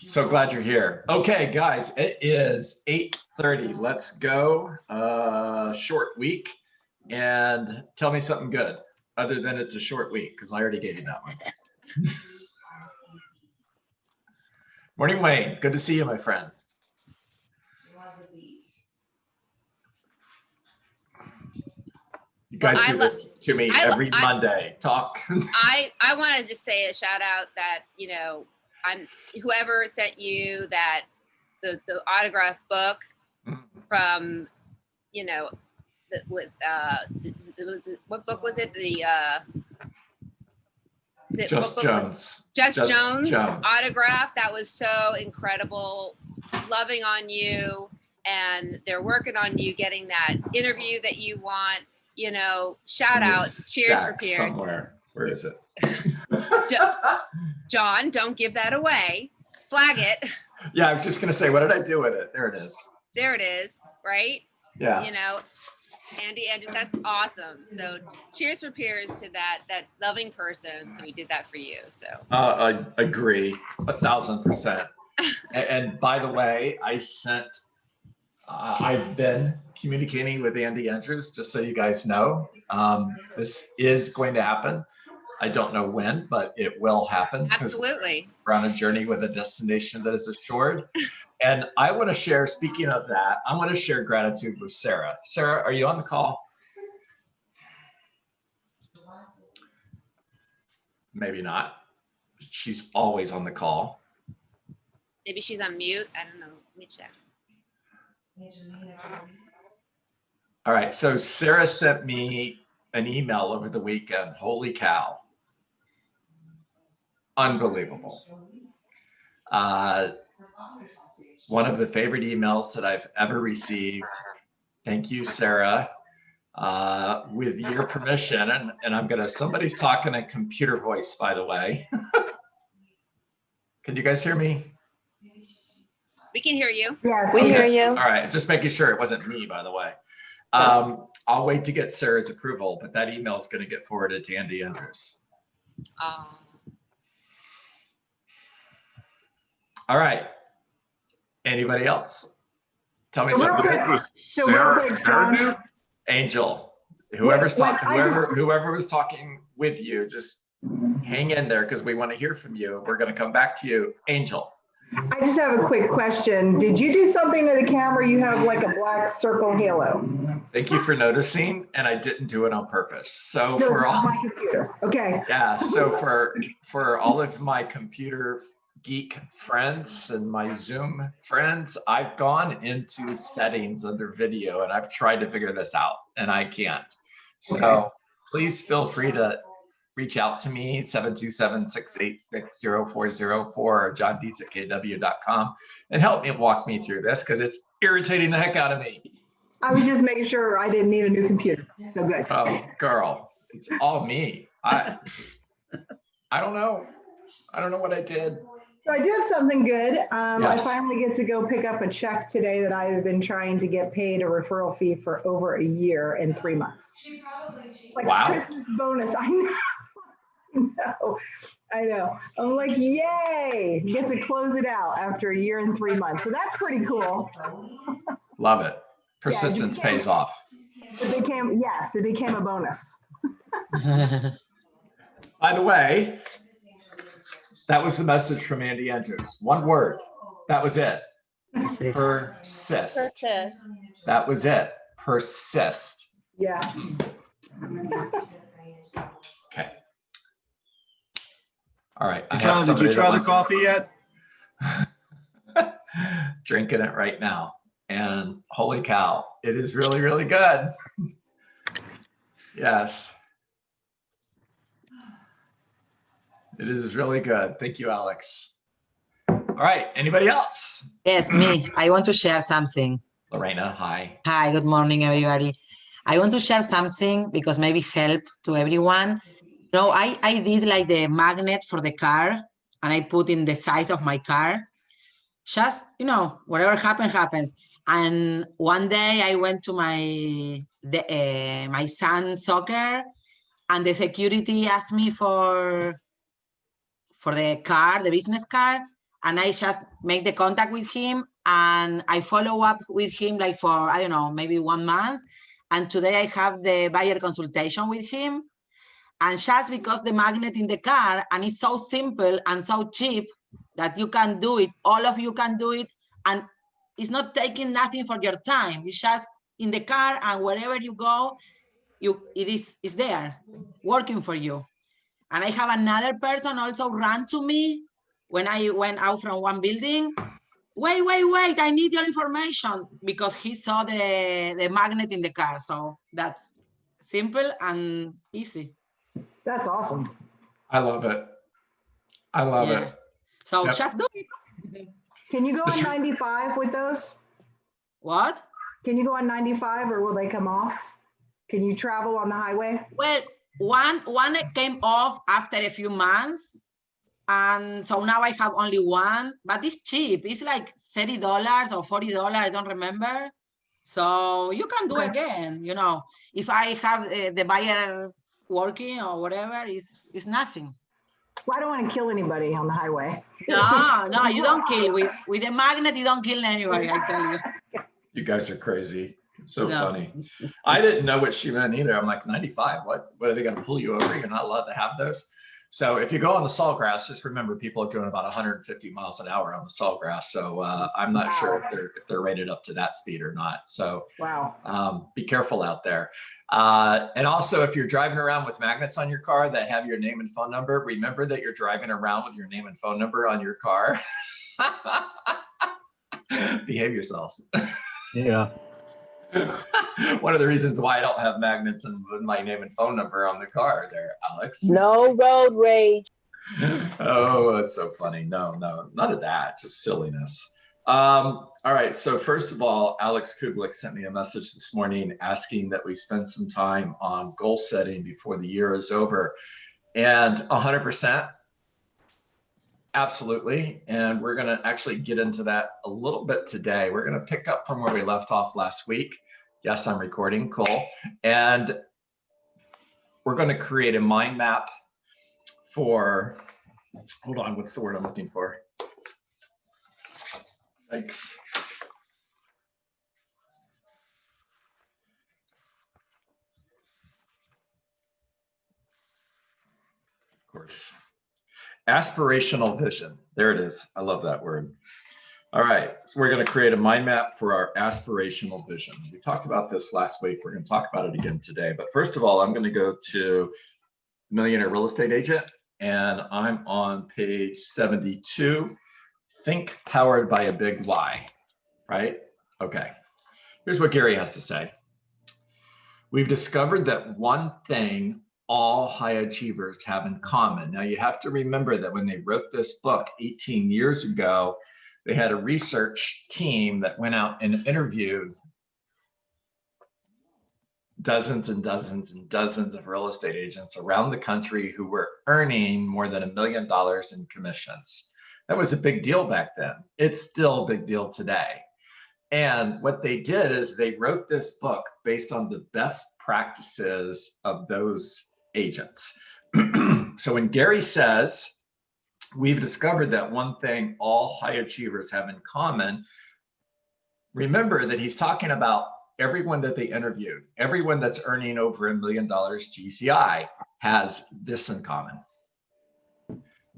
So glad you're here. Okay, guys, it is 8:30. Let's go. Short week. And tell me something good, other than it's a short week, because I already gave you that one. Morning, Wayne. Good to see you, my friend. You guys do this to me every Monday. Talk. I want to just say a shout out that, you know, whoever sent you that the autograph book from, you know, what book was it? Just Jones. Just Jones autograph. That was so incredible. Loving on you, and they're working on you getting that interview that you want. You know, shout out. Cheers for Peers. Somewhere. Where is it? John, don't give that away. Flag it. Yeah, I was just gonna say, what did I do with it? There it is. There it is. Right. Yeah. You know, Andy, that's awesome. So cheers for Peers to that loving person who did that for you. So I agree 1,000%. And by the way, I've been communicating with Andy Andrews, just so you guys know. This is going to happen. I don't know when, but it will happen. Absolutely. We're on a journey with a destination that is assured. And I want to share, speaking of that, I want to share gratitude with Sarah. Sarah, are you on the call? Maybe not. She's always on the call. Maybe she's on mute. I don't know. Let me check. All right. So Sarah sent me an email over the weekend. Holy cow. Unbelievable. One of the favorite emails that I've ever received. Thank you, Sarah. With your permission, and somebody's talking in computer voice, by the way. Can you guys hear me? We can hear you. Yes, we hear you. All right, just making sure it wasn't me, by the way. I'll wait to get Sarah's approval, but that email is going to get forwarded to Andy Andrews. All right. Anybody else? Tell me something good. Sarah, Angel, whoever was talking with you, just hang in there because we want to hear from you. We're going to come back to you. Angel. I just have a quick question. Did you do something to the camera? You have like a black circle halo. Thank you for noticing, and I didn't do it on purpose. So no, for all my computer. Okay. Yeah, so for all of my computer geek friends and my Zoom friends, I've gone into settings under video and I've tried to figure this out and I can't. So please feel free to reach out to me, 727-686-0404 or johndietz@kw.com, and help me walk me through this because it's irritating the heck out of me. I was just making sure I didn't need a new computer. So good. Oh, girl, it's all me. I don't know. I don't know what I did. So I do have something good. Yes. I finally get to go pick up a check today that I have been trying to get paid a referral fee for over a year and 3 months. Like wow. Christmas bonus. I know. I know. I'm like, yay, get to close it out after a year and 3 months. So that's pretty cool. Love it. Persistence pays off. It became a bonus. By the way, that was the message from Andy Andrews. One word. That was it. Persist. That was it. Persist. Yeah. Okay. All right. Did you try the coffee yet? Drinking it right now. And holy cow, it is really, really good. Yes. It is really good. Thank you, Alex. All right. Anybody else? Yes, me. I want to share something. Lorena, hi. Hi, good morning, everybody. I want to share something because maybe help to everyone. No, I did like the magnet for the car and I put in the size of my car. Just, whatever happens. And one day I went to my son's soccer and the security asked me for the car, the business car. and I just make the contact with him, and I follow up with him like for, I don't know, maybe 1 month. And today I have the buyer consultation with him. And just because the magnet in the car, and it's so simple and so cheap that you can do it, all of you can do it, and it's not taking nothing for your time. It's just in the car, and wherever you go, it's there working for you. And I have another person also run to me when I went out from one building. Wait, I need your information, because he saw the magnet in the car. So that's simple and easy. That's awesome. I love it. I love it. So just do it. Can you go on 95 with those? What? Can you go on 95, or will they come off? Can you travel on the highway? Well, one came off after a few months. And so now I have only one, but it's cheap. It's like $30 or $40. I don't remember. So you can do again, you know, if I have the buyer working or whatever, it's nothing. Well, I don't want to kill anybody on the highway. No, you don't kill. With a magnet, you don't kill anybody, I tell you. You guys are crazy. So funny. I didn't know what she meant either. I'm like, 95, what are they going to pull you over? You're not allowed to have those. So if you go on the sawgrass, just remember people are doing about 150 miles an hour on the sawgrass. So I'm not sure if they're rated up to that speed or not. So be careful out there. And also, if you're driving around with magnets on your car that have your name and phone number, remember that you're driving around with your name and phone number on your car. Behave yourselves. Yeah. One of the reasons why I don't have magnets and my name and phone number on the car there, Alex. No road rage. Oh, that's so funny. No, none of that, just silliness. All right, so first of all, Alex Kublik sent me a message this morning asking that we spend some time on goal setting before the year is over. And 100%, absolutely. And we're going to actually get into that a little bit today. We're going to pick up from where we left off last week. Yes, I'm recording, cool. And we're going to create a mind map for, hold on, what's the word I'm looking for? Thanks. Of course. Aspirational vision. There it is. I love that word. All right, so we're going to create a mind map for our aspirational vision. We talked about this last week. We're going to talk about it again today. But first of all, I'm going to go to Millionaire Real Estate Agent, and I'm on page 72. Think powered by a big why, right? Okay, here's what Gary has to say. We've discovered that one thing all high achievers have in common. Now, you have to remember that when they wrote this book 18 years ago, they had a research team that went out and interviewed dozens and dozens and dozens of real estate agents around the country who were earning more than $1 million in commissions. That was a big deal back then. It's still a big deal today. And what they did is they wrote this book based on the best practices of those agents. So when Gary says, we've discovered that one thing all high achievers have in common, remember that he's talking about everyone that they interviewed. Everyone that's earning over $1 million GCI has this in common.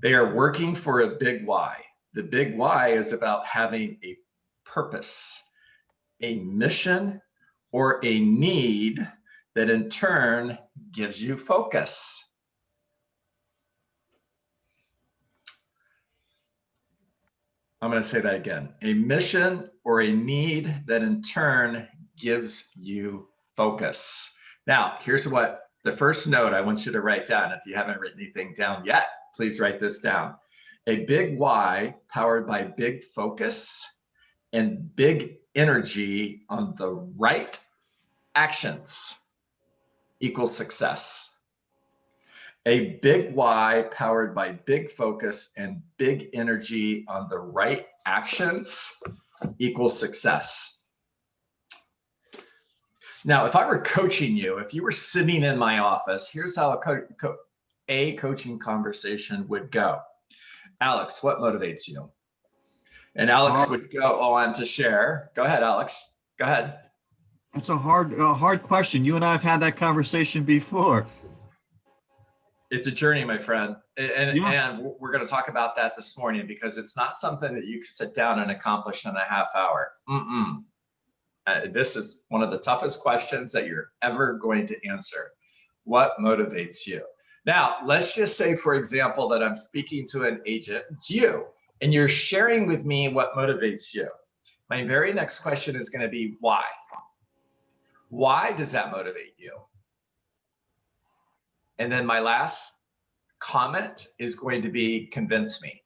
They are working for a big why. The big why is about having a purpose, a mission, or a need that in turn gives you focus. I'm going to say that again. A mission or a need that in turn gives you focus. Now, here's what the first note I want you to write down. If you haven't written anything down yet, please write this down. A big why powered by big focus and big energy on the right actions equals success. A big why powered by big focus and big energy on the right actions equals success. Now, if I were coaching you, if you were sitting in my office, here's how a coaching conversation would go. Alex, what motivates you? And Alex would go on to share. Go ahead, Alex. Go ahead. It's a hard question. You and I have had that conversation before. It's a journey, my friend. And Yeah. we're going to talk about that this morning, because it's not something that you can sit down and accomplish in a half hour. This is one of the toughest questions that you're ever going to answer. What motivates you? Now, let's just say, for example, that I'm speaking to an agent, it's you, and you're sharing with me what motivates you. My very next question is going to be why? Why does that motivate you? And then my last comment is going to be convince me.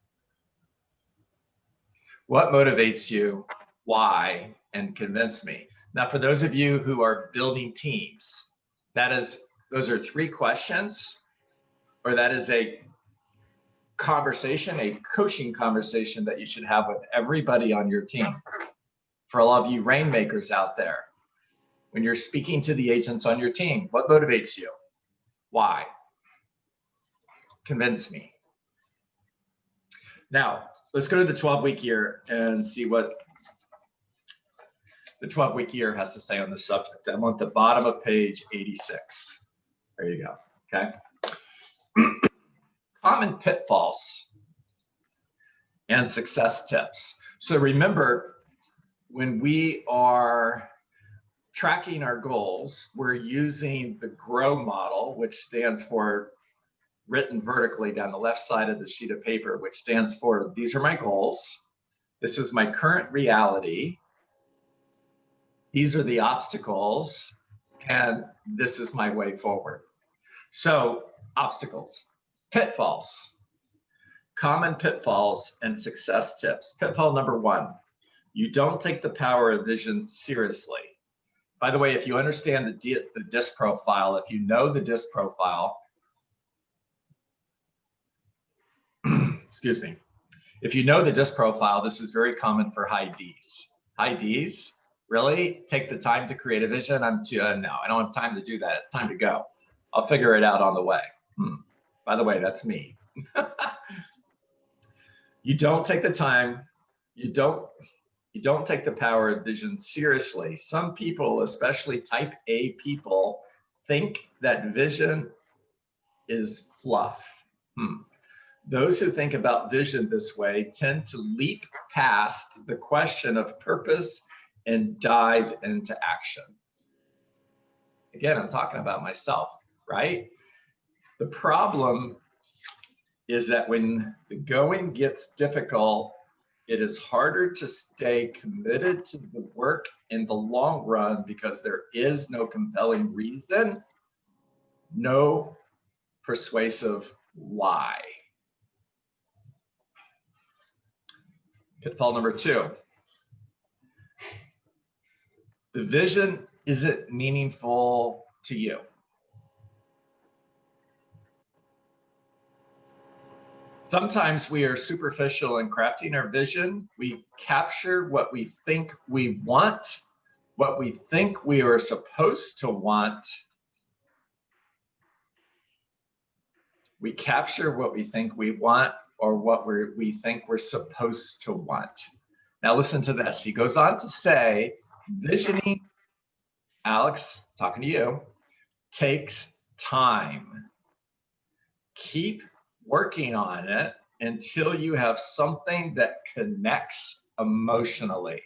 What motivates you? Why? And convince me. Now, for those of you who are building teams, those are 3 questions, or that is a conversation, a coaching conversation that you should have with everybody on your team. For all of you rainmakers out there, when you're speaking to the agents on your team, what motivates you? Why? Convince me. Now, let's go to the 12-week year and see what the 12-week year has to say on the subject. I'm at the bottom of page 86. There you go. Okay. Common pitfalls and success tips. So remember, when we are tracking our goals, we're using the GROW model, which stands for, written vertically down the left side of the sheet of paper, which stands for, these are my goals. This is my current reality. These are the obstacles, and this is my way forward. So, obstacles, pitfalls, common pitfalls and success tips. Pitfall number 1, you don't take the power of vision seriously. By the way, if you understand the DISC profile, if you know the DISC profile, excuse me, if you know the DISC profile, this is very common for high Ds. High Ds, really? Take the time to create a vision? No, I don't have time to do that. It's time to go. I'll figure it out on the way. By the way, that's me. You don't take the time, you don't take the power of vision seriously. Some people, especially type A people, think that vision is fluff. Those who think about vision this way tend to leap past the question of purpose and dive into action. Again, I'm talking about myself, right? The problem is that when the going gets difficult, it is harder to stay committed to the work in the long run because there is no compelling reason, no persuasive why. Pitfall number 2. The vision isn't meaningful to you. Sometimes we are superficial in crafting our vision. We capture what we think we want, what we think we are supposed to want. We capture what we think we want or what we think we're supposed to want. Now listen to this. He goes on to say, visioning, Alex, talking to you, takes time. Keep working on it until you have something that connects emotionally.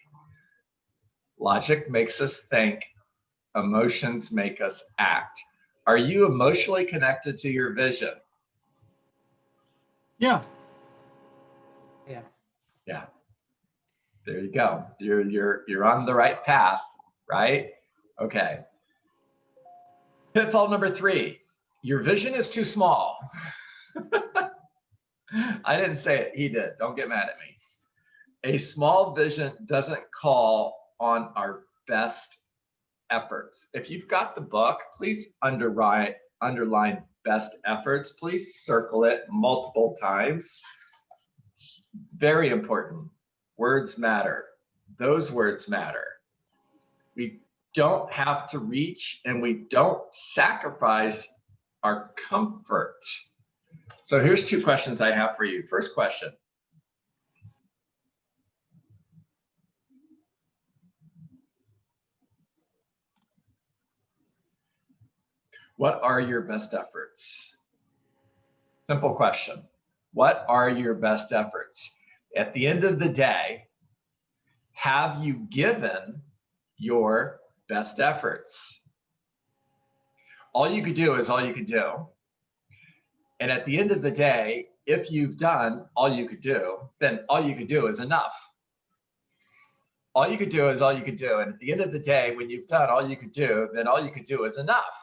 Logic makes us think, emotions make us act. Are you emotionally connected to your vision? Yeah. Yeah. There you go. You're on the right path, right? Okay. Pitfall number 3, your vision is too small. I didn't say it, he did. Don't get mad at me. A small vision doesn't call on our best efforts. If you've got the book, please underline best efforts. Please circle it multiple times. Very important. Words matter. Those words matter. We don't have to reach and we don't sacrifice our comfort. So here's 2 questions I have for you. First question. What are your best efforts? Simple question. What are your best efforts? At the end of the day, have you given your best efforts? All you could do is all you could do. And at the end of the day, if you've done all you could do, then all you could do is enough. All you could do is all you could do. And at the end of the day, when you've done all you could do, then all you could do is enough.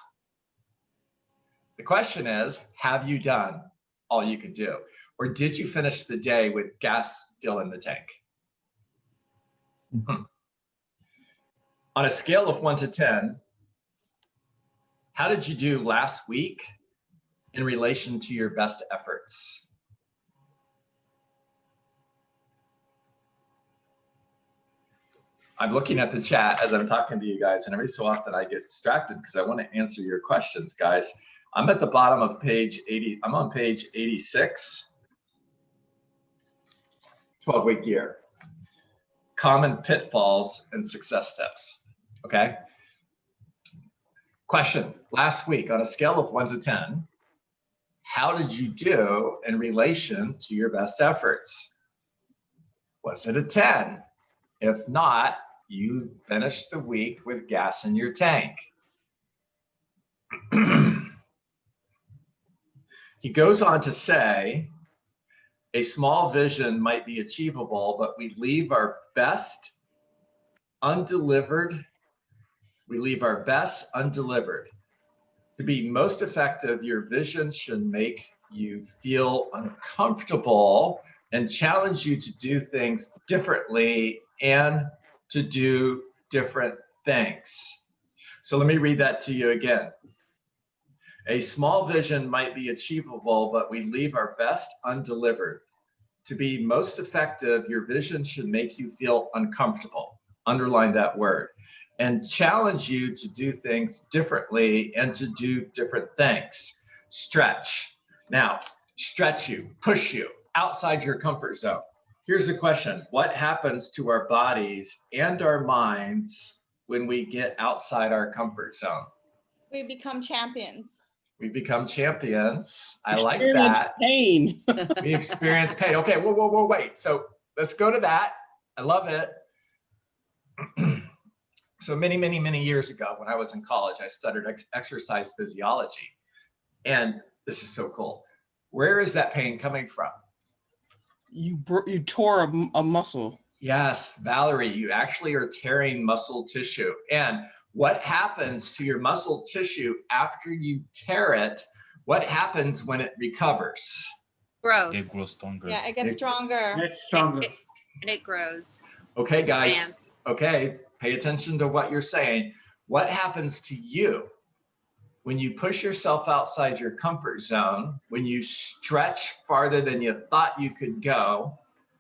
The question is, have you done all you could do? Or did you finish the day with gas still in the tank? On a scale of 1 to 10, how did you do last week in relation to your best efforts? I'm looking at the chat as I'm talking to you guys, and every so often I get distracted because I want to answer your questions, guys. I'm at the bottom of page 80. I'm on page 86, 12-week year. Common pitfalls and success steps, okay? Question, last week on a scale of 1 to 10, how did you do in relation to your best efforts? Was it a 10? If not, you finished the week with gas in your tank. He goes on to say, a small vision might be achievable, but we leave our best undelivered. We leave our best undelivered. To be most effective, your vision should make you feel uncomfortable and challenge you to do things differently and to do different things. So let me read that to you again. A small vision might be achievable, but we leave our best undelivered. To be most effective, your vision should make you feel uncomfortable. Underline that word. And challenge you to do things differently and to do different things. Stretch. Now, stretch you, push you outside your comfort zone. Here's the question. What happens to our bodies and our minds when we get outside our comfort zone? We become champions. We become champions. I like Experience that. pain. We experience pain. Okay, whoa, wait. So let's go to that. I love it. So many years ago when I was in college, I studied exercise physiology. And this is so cool. Where is that pain coming from? You tore a muscle. Yes, Valerie, you actually are tearing muscle tissue. And what happens to your muscle tissue after you tear it? What happens when it recovers? Growth. It grows stronger. Yeah, it gets stronger. It's stronger. It grows. Okay, guys. Expands. Okay, pay attention to what you're saying. What happens to you when you push yourself outside your comfort zone, when you stretch farther than you thought you could go,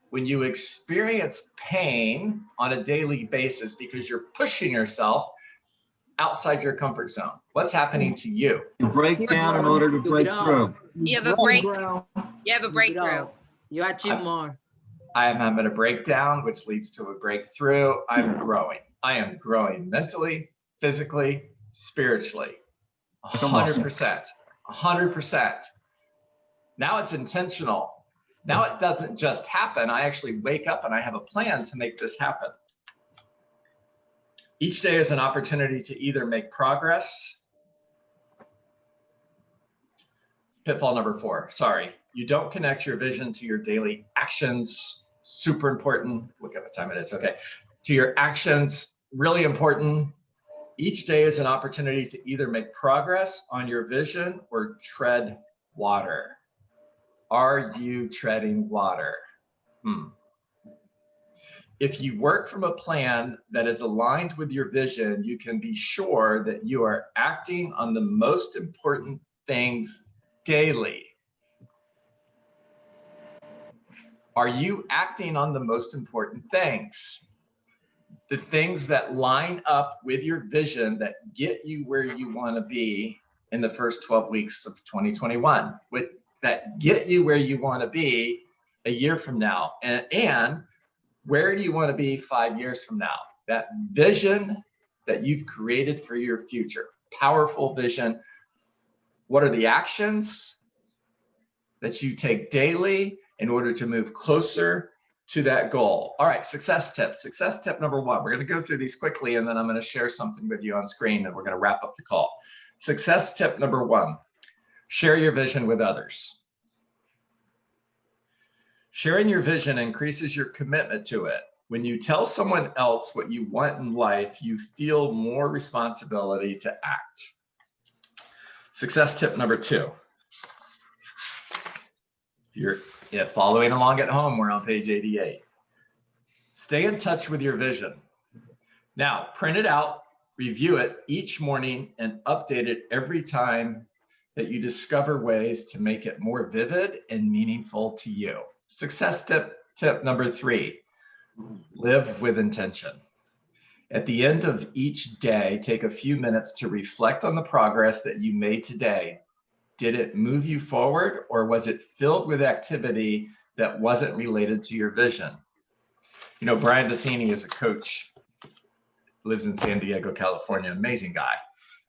when you experience pain on a daily basis because you're pushing yourself outside your comfort zone? What's happening to you? You break down in order to break through. You have a break. Grow. You have a breakthrough. You achieve more. I am having a breakdown, which leads to a breakthrough. I'm growing. I am growing mentally, physically, spiritually. 100%. 100%. Now it's intentional. Now it doesn't just happen. I actually wake up and I have a plan to make this happen. Each day is an opportunity to either make progress. Pitfall number 4, sorry. You don't connect your vision to your daily actions. Super important. Look at what time it is. Okay. To your actions, really important. Each day is an opportunity to either make progress on your vision or tread water. Are you treading water? If you work from a plan that is aligned with your vision, you can be sure that you are acting on the most important things daily. Are you acting on the most important things? The things that line up with your vision that get you where you want to be in the first 12 weeks of 2021, that get you where you want to be a year from now. And where do you want to be 5 years from now? That vision that you've created for your future, powerful vision, What are the actions that you take daily in order to move closer to that goal? All right, success tips. Success tip number one. We're going to go through these quickly, and then I'm going to share something with you on screen, and we're going to wrap up the call. Success tip number one, share your vision with others. Sharing your vision increases your commitment to it. When you tell someone else what you want in life, you feel more responsibility to act. Success tip number two. You're following along at home, we're on page 88. Stay in touch with your vision. Now, print it out, review it each morning, and update it every time that you discover ways to make it more vivid and meaningful to you. Success tip number three, live with intention. At the end of each day, take a few minutes to reflect on the progress that you made today. Did it move you forward, or was it filled with activity that wasn't related to your vision? You know, Brian Buffini is a coach, lives in San Diego, California, amazing guy.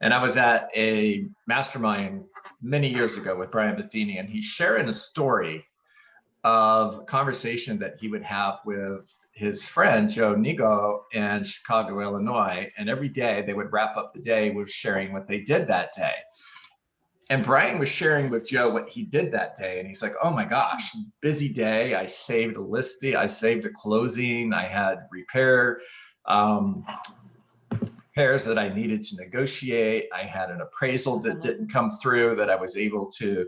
And I was at a mastermind many years ago with Brian Buffini, and he's sharing a story of a conversation that he would have with his friend, Joe Nigo, in Chicago, Illinois. And every day they would wrap up the day with sharing what they did that day. And Brian was sharing with Joe what he did that day. And he's like, oh my gosh, busy day. I saved a listing, I saved a closing, I had repairs that I needed to negotiate. I had an appraisal that didn't come through that I was able to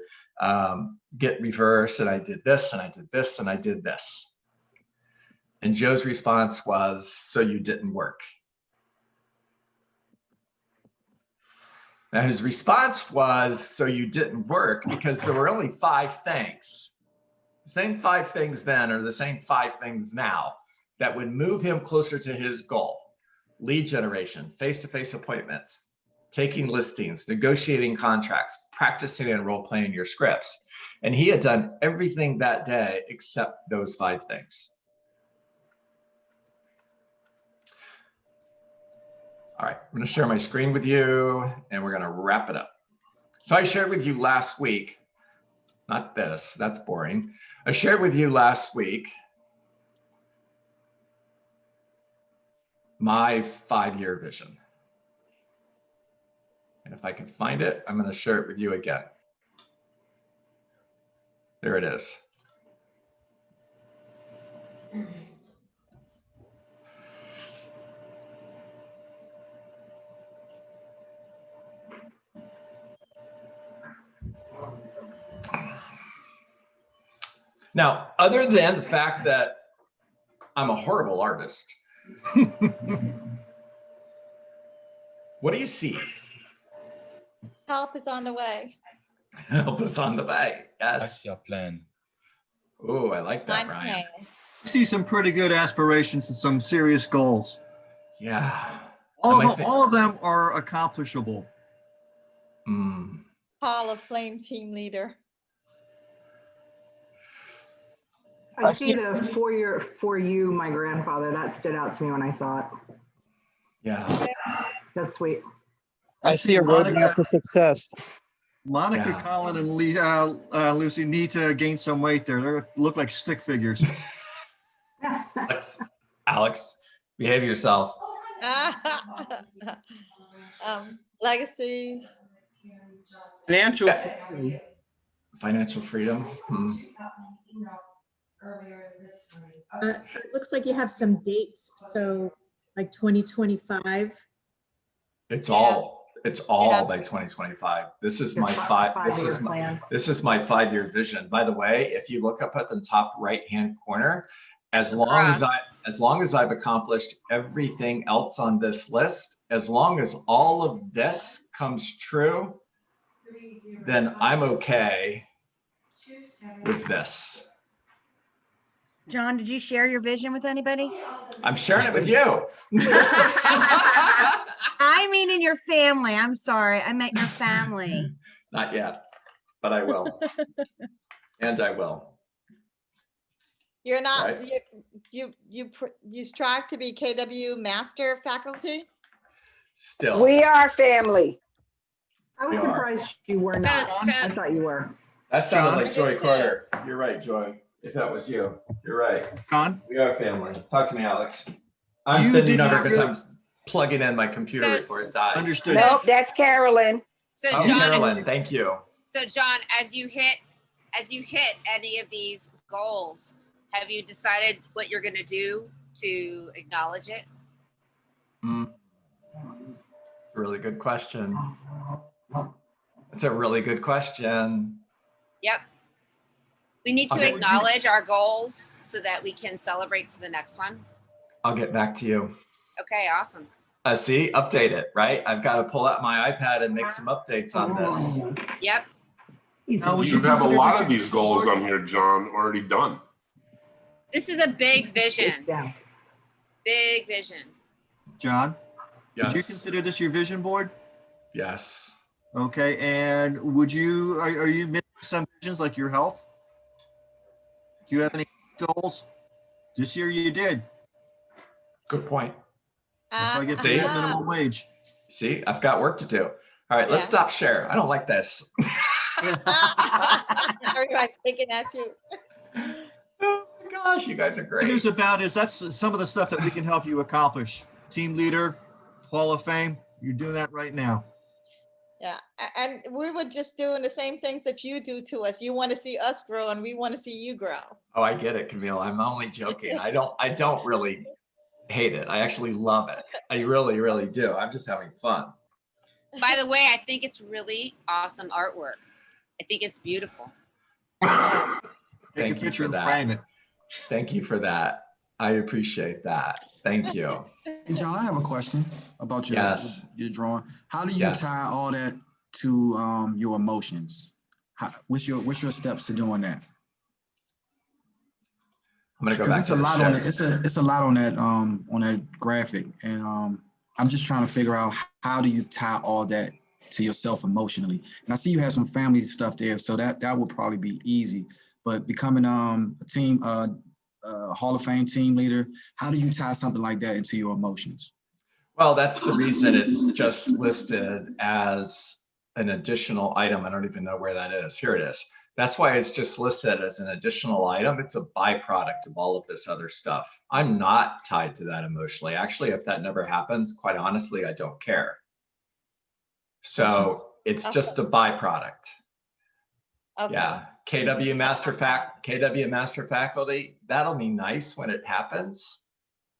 get reversed. And I did this, and I did this, and I did this. And Joe's response was, so you didn't work. Now his response was, so you didn't work, because there were only 5 things. The same 5 things then are the same 5 things now that would move him closer to his goal. Lead generation, face-to-face appointments, taking listings, negotiating contracts, practicing and role-playing your scripts. And he had done everything that day except those 5 things. All right, I'm going to share my screen with you, and we're going to wrap it up. So I shared with you last week, not this, that's boring. I shared with you last week my 5-year vision. And if I can find it, I'm going to share it with you again. There it is. Now, other than the fact that I'm a horrible artist, what do you see? Help is on the way. Help is on the way. Yes. That's your plan. Oh, I like that, Mine's Ryan. playing. I see some pretty good aspirations and some serious goals. Yeah. All of them are accomplishable. Hall of Flame team leader. I see the for you, my grandfather. That stood out to me when I saw it. Yeah. That's sweet. I see a roadmap to success. Monica, Yeah. Colin, and Lucy need to gain some weight there. They look like stick figures. Alex, behave yourself. Legacy. Financial Yeah. freedom. Financial freedom. It looks like you have some dates, so like 2025. It's Yeah. all Yeah. by 2025. This is my Your five-year plan. This is my 5-year vision. By the way, if you look up at the top right-hand corner, as long as I've accomplished everything else on this list, as long as all of this comes true, then I'm okay with this. John, did you share your vision with anybody? I'm sharing it with you. I mean, in your family. I'm sorry. I meant your family. Not yet, but I will. And I will. You're not, Right. you strive to be KW master faculty? Still. We are family. I was surprised you were not. I thought you were. That sounded John? like Joy Carter. You're right, Joy. If that was you, you're right. John? We are family. Talk to me, Alex. I'm You bending did over not because really- I'm plugging in my computer So- before it dies. Understood. Nope, that's Carolyn. So Oh, John, Carolyn, thank you. so John, as you hit any of these goals, have you decided what you're going to do to acknowledge it? It's a really good question. It's a really good question. Yep. We need to Okay. acknowledge our goals so that we can celebrate to the next one. I'll get back to you. Okay, awesome. See, update it, right? I've got to pull out my iPad and make some updates on this. Yep. Now, would You have a consider lot this of these goals on here, John, already done. This is a big vision. Yeah. Big vision. John, would you Yes. consider this your vision board? Yes. Okay, and would you, are you missing some visions like your health? Do you have any goals? This year you did. Good point. That's why I get See? paid minimum wage. See, I've got work to do. All right, let's Yeah. stop share. I don't like this. Everybody's thinking at you. Oh my gosh, you guys are Good great. news about is that's some of the stuff that we can help you accomplish. Team leader, Hall of Fame, you're doing that right now. Yeah, and we were just doing the same things that you do to us. You want to see us grow and we want to see you grow. Oh, I get it, Camille. I'm only joking. I don't really hate it. I actually love it. I really, really do. I'm just having fun. By the way, I think it's really awesome artwork. I think it's beautiful. Take Thank a you picture for and that. frame it. Thank you for that. I appreciate that. Thank you. Hey, John, I have a question about your, Yes. your drawing. How do you Yes. tie all that to your emotions? What's your steps to doing that? I'm gonna go Because back it's to a the lot on it. shift. It's a lot on that graphic, and I'm just trying to figure out how do you tie all that to yourself emotionally. And I see you have some family stuff there, so that would probably be easy. But becoming a team Hall of Fame team leader, how do you tie something like that into your emotions? Well, that's the reason it's just listed as an additional item. I don't even know where that is. Here it is. That's why it's just listed as an additional item. It's a byproduct of all of this other stuff. I'm not tied to that emotionally. Actually, if that never happens, quite honestly, I don't care. So it's just a byproduct. Okay. Yeah. KW Master Faculty, that'll be nice when it happens,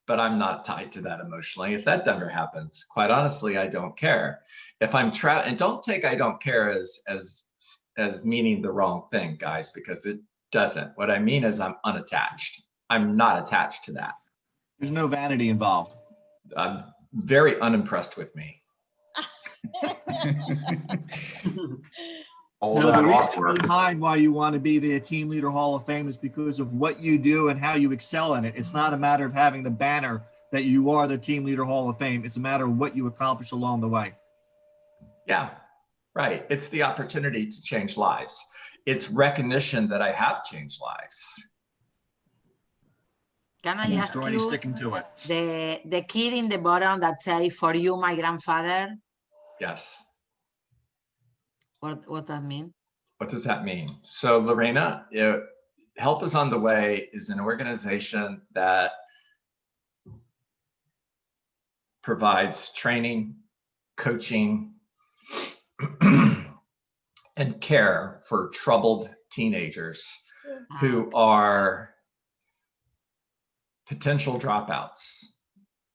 but I'm not tied to that emotionally. If that never happens, quite honestly, I don't care. If I'm and don't take I don't care as meaning the wrong thing, guys, because it doesn't. What I mean is I'm unattached. I'm not attached to that. There's no vanity involved. I'm very unimpressed with me. All No, that the reason awkward. behind why you want to be the Team Leader Hall of Fame is because of what you do and how you excel in it. It's not a matter of having the banner that you are the Team Leader Hall of Fame. It's a matter of what you accomplish along the way. Yeah, right. It's the opportunity to change lives. It's recognition that I have changed lives. Can I And ask you're already you sticking to it. the kid in the bottom that say "For you, my grandfather"? Yes. What that mean? What does that mean? So Lorena, Help Is on the Way is an organization that provides training, coaching, and care for troubled teenagers who are potential dropouts,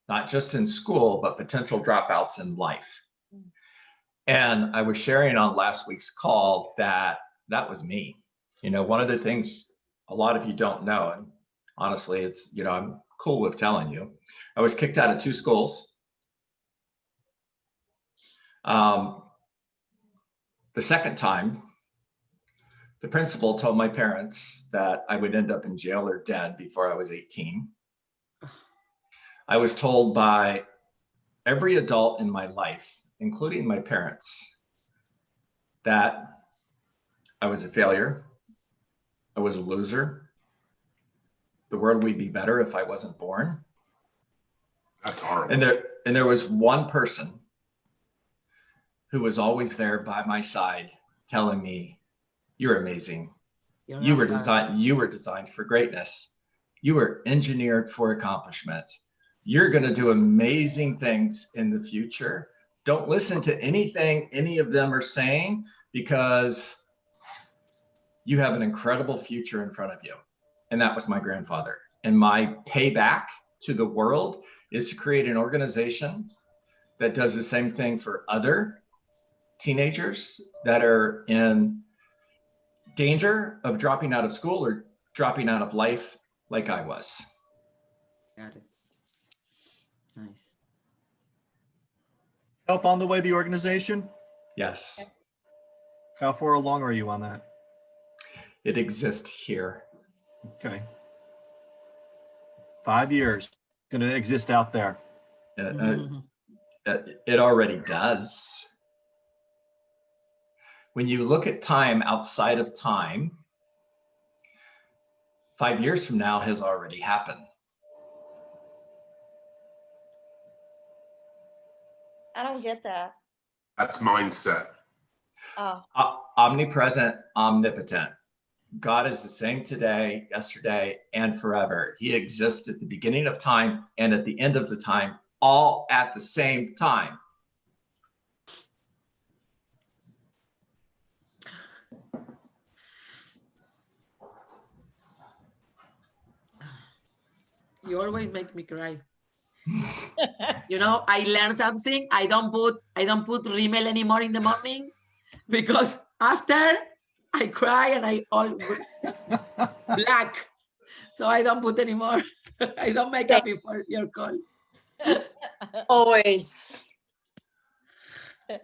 not just in school, but potential dropouts in life. And I was sharing on last week's call that was me. You know, one of the things a lot of you don't know, and honestly, it's, you know, I'm cool with telling you, I was kicked out of 2 schools. The second time, the principal told my parents that I would end up in jail or dead before I was 18. I was told by every adult in my life, including my parents, that I was a failure, I was a loser, the world would be better if I wasn't born. That's horrible. And there was one person who was always there by my side telling me, you're amazing. You're You not were far. designed for greatness. You were engineered for accomplishment. You're going to do amazing things in the future. Don't listen to anything any of them are saying, because you have an incredible future in front of you. And that was my grandfather. And my payback to the world is to create an organization that does the same thing for other teenagers that are in danger of dropping out of school or dropping out of life like I was. Got it. Nice. Help on the way, the organization? Yes, How far along are you on that? it exists here. Okay. 5 years, going to exist out there. Mhm. It already does. When you look at time outside of time, 5 years from now has already happened. I don't get that. That's mindset. Oh, Omnipresent, omnipotent. God is the same today, yesterday, and forever. He exists at the beginning of time and at the end of the time, all at the same time. You always make me cry. You know, I learned something. I don't put rímel anymore in the morning, because after I cry and I all black. So I don't put anymore. I don't make up before your call. Always.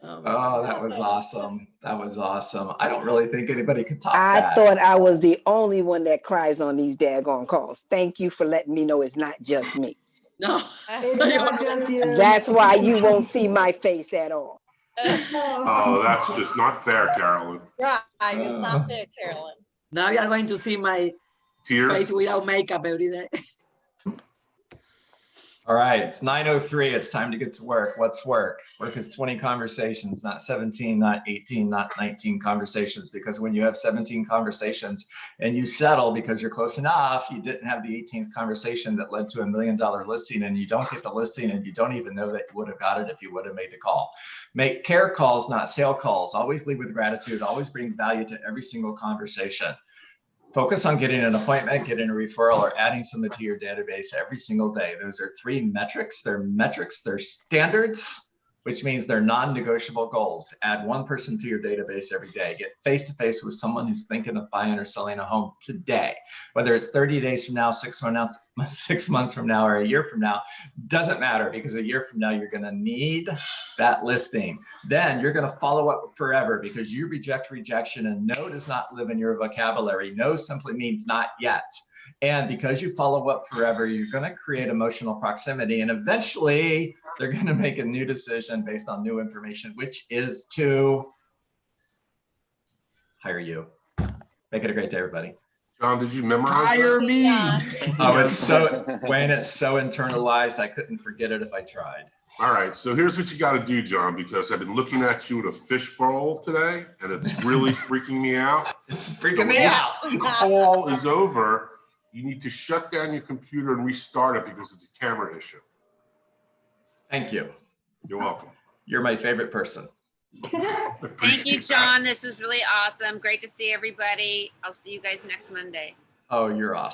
Oh, that was awesome. That was awesome. I don't really think anybody could top I that. thought I was the only one that cries on these daggone calls. Thank you for letting me know it's not just me. No. It's not just you. That's why you won't see my face at all. Oh, that's just not fair, Carolyn. right. It's not fair, Carolyn. Now you are going to see my Tears? face without makeup every day. All right, it's 9:03. It's time to get to work. What's work? Work is 20 conversations, not 17, not 18, not 19 conversations. Because when you have 17 conversations and you settle because you're close enough, you didn't have the 18th conversation that led to $1 million listing, and you don't get the listing, and you don't even know that you would have got it if you would have made the call. Make care calls, not sale calls. Always lead with gratitude. Always bring value to every single conversation. Focus on getting an appointment, getting a referral, or adding someone to your database every single day. Those are 3 metrics. They're standards, which means they're non-negotiable goals. Add 1 person to your database every day. Get face-to-face with someone who's thinking of buying or selling a home today. Whether it's 30 days from now, 6 months from now, or a year from now, doesn't matter, because a year from now, you're gonna need that listing. Then you're gonna follow up forever, because you reject rejection, and no does not live in your vocabulary. No simply means not yet. And because you follow up forever, you're going to create emotional proximity, and eventually they're going to make a new decision based on new information, which is to hire you. Make it a great day, everybody. John, did you memorize Hire that? me. Oh, it's so, Wayne, it's so internalized. I couldn't forget it if I tried. All right, so here's what you got to do, John, because I've been looking at you in a fishbowl today, and it's really freaking me out. It's freaking me out. The call is over. You need to shut down your computer and restart it because it's a camera issue. Thank you. You're welcome. You're my favorite person. Thank you, John. This was really awesome. Great to see everybody. I'll see you guys next Monday. Oh, you're awesome.